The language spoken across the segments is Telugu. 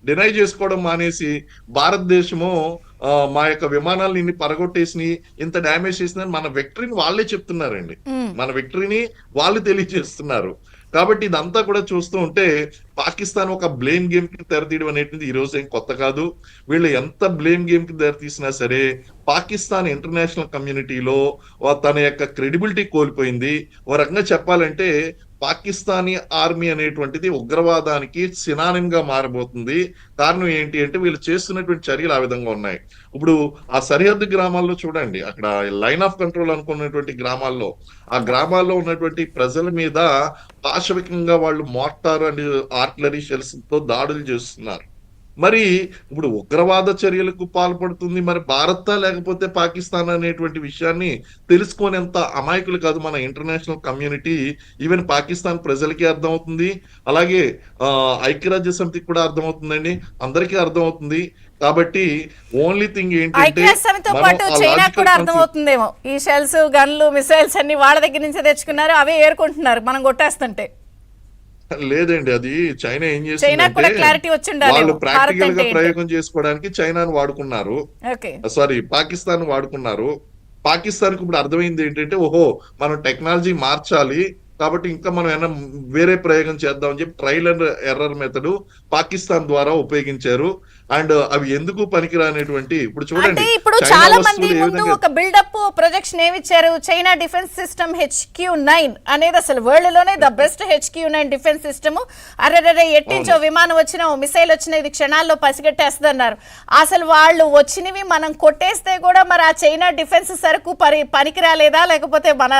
డినై చేసుకోవడం మానేసి భారతదేశము మా యొక్క విమానాలను ఇన్ని పడగొట్టేసి ఇంత డ్యామేజ్ చేసిందని మన విక్టరీని వాళ్ళే చెప్తున్నారండి. ఉమ్. మన విక్టరీని వాళ్ళు తెలియజేస్తున్నారు. కాబట్టి ఇదంతా కూడా చూస్తూ ఉంటే పాకిస్తాన్ ఒక బ్లేమ్ గేమ్ కి తెరతీయడం అనేది ఈ రోజు ఏం కొత్త కాదు. వీళ్ళు ఎంత బ్లేమ్ గేమ్ కి తెరతీసినా సరే పాకిస్తాన్ ఇంటర్నేషనల్ కమ్యూనిటీలో తన యొక్క క్రెడిబిలిటీ కోల్పోయింది. ఓ రకంగా చెప్పాలంటే పాకిస్తానీ ఆర్మీ అనేటువంటిది ఉగ్రవాదానికి సినానిమ్ గా మారబోతుంది. కారణం ఏంటి అంటే వీళ్ళు చేస్తున్నటువంటి చర్యలు ఆ విధంగా ఉన్నాయి. ఇప్పుడు ఆ సరిహద్దు గ్రామాల్లో చూడండి, అక్కడ లైన్ ఆఫ్ కంట్రోల్ అనుకున్నటువంటి గ్రామాల్లో ఆ గ్రామాల్లో ఉన్నటువంటి ప్రజల మీద పాశవికంగా వాళ్ళు మోర్టార్ అండ్ ఆర్టిలరీ షెల్స్ తో దాడులు చేస్తున్నారు. మరి ఇప్పుడు ఉగ్రవాద చర్యలకు పాల్పడుతుంది మరి భారత్ లేకపోతే పాకిస్తాన్ అనేటువంటి విషయాన్ని తెలుసుకోనేంత అమాయకులు కాదు మన ఇంటర్నేషనల్ కమ్యూనిటీ. ఈవెన్ పాకిస్తాన్ ప్రజలకి అర్థమవుతుంది, అలాగే ఐక్యరాజ్య సమితికి కూడా అర్థమవుతుందండి, అందరికీ అర్థమవుతుంది. కాబట్టి ఓన్లీ థింగ్ ఏంటంటే ఐక్యరాజ్యసమితితో పాటు చైనా కూడా అర్థమవుతుందేమో, ఈ షెల్స్ గన్లు మిసైల్స్ అన్ని వాళ్ళ దగ్గర నుంచే తెచ్చుకున్నారు, అవే ఏరుకుంటున్నారు మనం కొట్టేస్తుంటే. లేదండి, అది చైనా ఏం క్లారిటీ చేసిందంటే వాళ్ళు ప్రాక్టికల్ గా ప్రయోగం చేసుకోవడానికి చైనాను వాడుకున్నారు, సారీ పాకిస్తాన్ వాడుకున్నారు. పాకిస్తాన్ కు ఇప్పుడు అర్థమైంది ఏంటంటే ఓహో మనం టెక్నాలజీ మార్చాలి కాబట్టి ఇంకా మనం ఏమైనా వేరే ప్రయోగం చేద్దాం అని చెప్పి trial and error method Pakistan ద్వారా ఉపయోగించారు. అండ్ అవి ఎందుకు పనికిరానటువంటి ఇప్పుడు చూడండి, ఇప్పుడు చాలా మంది ముందు ఒక బిల్డప్ ప్రొజెక్షన్ ఏమిచ్చారు, చైనా డిఫెన్స్ సిస్టమ్ HQ-9 అనేది అసలు వరల్డ్ లోనే the best HQ-9 defence system. అరే ఎట్టించో విమానం వచ్చినా మిసైల్ వచ్చినా ఇది క్షణాల్లో పసిగట్టేస్తుంది అన్నారు. అసలు వాళ్ళు వచ్చినవి మనం కొట్టేస్తే కూడా మరి ఆ చైనా డిఫెన్స్ సరుకు పనికి రాలేదా, లేకపోతే మన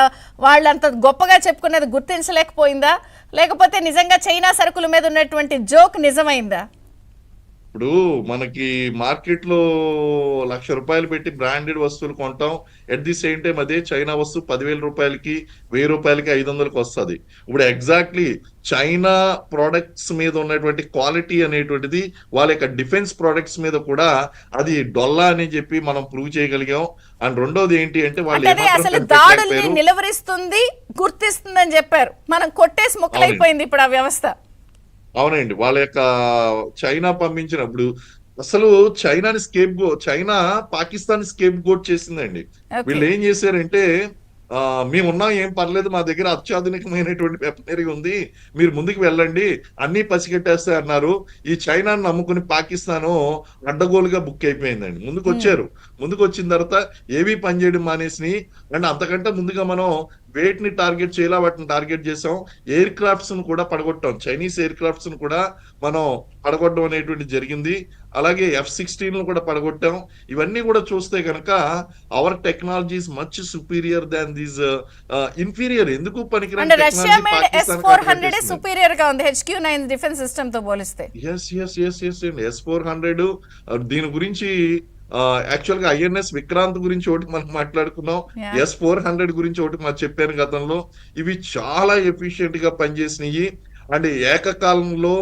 వాళ్ళంత గొప్పగా చెప్పుకునేది గుర్తించలేకపోయిందా, లేకపోతే నిజంగా చైనా సరుకుల మీద ఉన్నటువంటి జోక్ నిజమైందా? ఇప్పుడు మనకి మార్కెట్ లో ₹1,00,000 పెట్టి బ్రాండెడ్ వస్తువులు కొంటాం, ఎట్ ది సేమ్ టైం అదే చైనా వస్తువు 10,000 రూపాయలకి, 1000 రూపాయలకి, 500కి వస్తుంది. ఇప్పుడు ఎగ్జాక్ట్లీ చైనా ప్రొడక్ట్స్ మీద ఉన్నటువంటి క్వాలిటీ అనేటువంటిది వాళ్ళ యొక్క డిఫెన్స్ ప్రొడక్ట్స్ మీద కూడా అది డొల్లా అని చెప్పి మనం ప్రూవ్ చేయగలిగాం. అండ్ రెండోది ఏంటి అంటే వాళ్ళు దాడుల్ని నిలవరిస్తుంది, గుర్తిస్తుంది అని చెప్పారు, మనం కొట్టేసి ముక్కలైపోయింది ఇప్పుడు ఆ వ్యవస్థ. అవునండి, వాళ్ళ యొక్క చైనా పంపించినప్పుడు అసలు చైనా పాకిస్తాన్ స్కేప్ గోట్ చేసిందండి. వీళ్ళు ఏం చేశారంటే మేమున్నాం ఏం పర్లేదు, మా దగ్గర అత్యాధునికమైనటువంటి వెపనరీ ఉంది, మీరు ముందుకు వెళ్ళండి అన్ని పసిగట్టేస్తాయి అన్నారు. ఈ చైనాను నమ్ముకుని పాకిస్తాన్ అడ్డగోలుగా బుక్ అయిపోయిందండి. ముందుకు వచ్చిన తర్వాత ఏవి పనిచేయడం మానేసి, అండ్ అంతకంటే ముందుగా మనం వేటిని టార్గెట్ చేయాలా వాటిని టార్గెట్ చేసాం, ఎయిర్ క్రాఫ్ట్స్ ను కూడా పడగొట్టాం, చైనీస్ ఎయిర్ క్రాఫ్ట్స్ ను కూడా మనం పడగొట్టడం అనేటువంటి జరిగింది. అలాగే F-16 కూడా పడగొట్టాం. ఇవన్నీ కూడా చూస్తే కనుక hour technology is much superior than these inferior. ఎందుకు పనికిరాని S-400 సుపీరియర్ గా ఉంది HQ-9 డిఫెన్స్ సిస్టమ్ తో పోలిస్తే. S-400 దీని గురించి యాక్చువల్ గా INS విక్రాంత్ గురించి ఒకటి మనం మాట్లాడుకున్నాం, S-400 గురించి ఒకటి మనం చెప్పాను గతంలో. ఇవి చాలా ఎఫిషియెంట్ గా పనిచేసినాయి అండ్ ఏకకాలంలో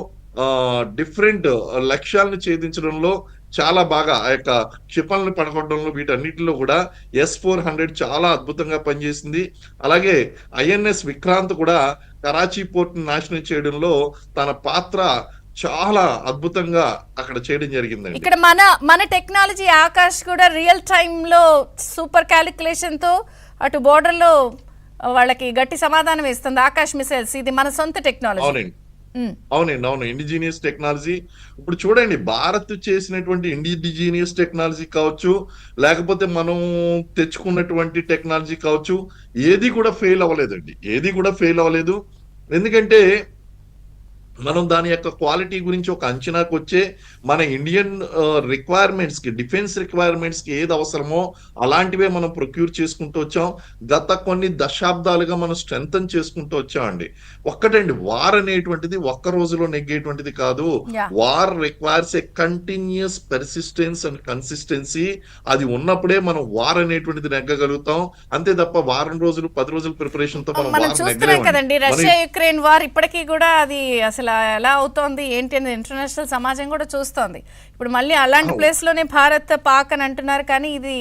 డిఫరెంట్ లక్ష్యాలను ఛేదించడంలో చాలా బాగా ఆ యొక్క క్షిపణులను పడగొట్టడంలో వీటన్నిటిలో కూడా S-400 చాలా అద్భుతంగా పనిచేసింది. అలాగే INS విక్రాంత్ కూడా కరాచీ పోర్ట్ నాశనం చేయడంలో తన పాత్ర చాలా అద్భుతంగా అక్కడ చేయడం జరిగిందండి. ఇక్కడ మన టెక్నాలజీ ఆకాష్ కూడా రియల్ టైమ్ లో సూపర్ క్యాలిక్యులేషన్ తో అటు బోర్డర్ లో వాళ్ళకి గట్టి సమాధానం ఇస్తుంది ఆకాష్ మిసైల్స్. ఇది మన సొంత టెక్నాలజీ. అవును, ఇండిజినియస్ టెక్నాలజీ. ఇప్పుడు చూడండి, భారత్ చేసినటువంటి ఇండిజినియస్ టెక్నాలజీ కావచ్చు, లేకపోతే మనం తెచ్చుకున్నటువంటి టెక్నాలజీ కావచ్చు, ఏది కూడా ఫెయిల్ అవ్వలేదు. ఎందుకంటే మనం దాని యొక్క క్వాలిటీ గురించి ఒక అంచనాకు వచ్చే మన ఇండియన్ రిక్వైర్మెంట్స్ కి, డిఫెన్స్ రిక్వైర్మెంట్స్ కి ఏది అవసరమో అలాంటివే మనం ప్రొక్యూర్ చేసుకుంటూ వచ్చాం. గత కొన్ని దశాబ్దాలుగా మనం స్ట్రెంథన్ చేసుకుంటూ వచ్చామండి. ఒక్కటండి, వార్ అనేటువంటిది ఒక్క రోజులో నెగ్గేటువంటిది కాదు. War requires a continuous persistence and consistency. అది ఉన్నప్పుడే మనం వార్ అనేటువంటిది నెగ్గగలుగుతాం. అంతే తప్ప వారం రోజులు 10 రోజుల ప్రిపరేషన్ తో మనం చూస్తున్నాం కదండి, రష్యా యుక్రెయిన్ వార్ ఇప్పటికీ కూడా అది అసలు ఎలా అవుతోంది ఏంటి అనేది ఇంటర్నేషనల్ సమాజం కూడా చూస్తోంది. ఇప్పుడు మళ్ళీ అలాంటి ప్లేస్ లోనే భారత్ పాక్ అని అంటున్నారు, కానీ ఇది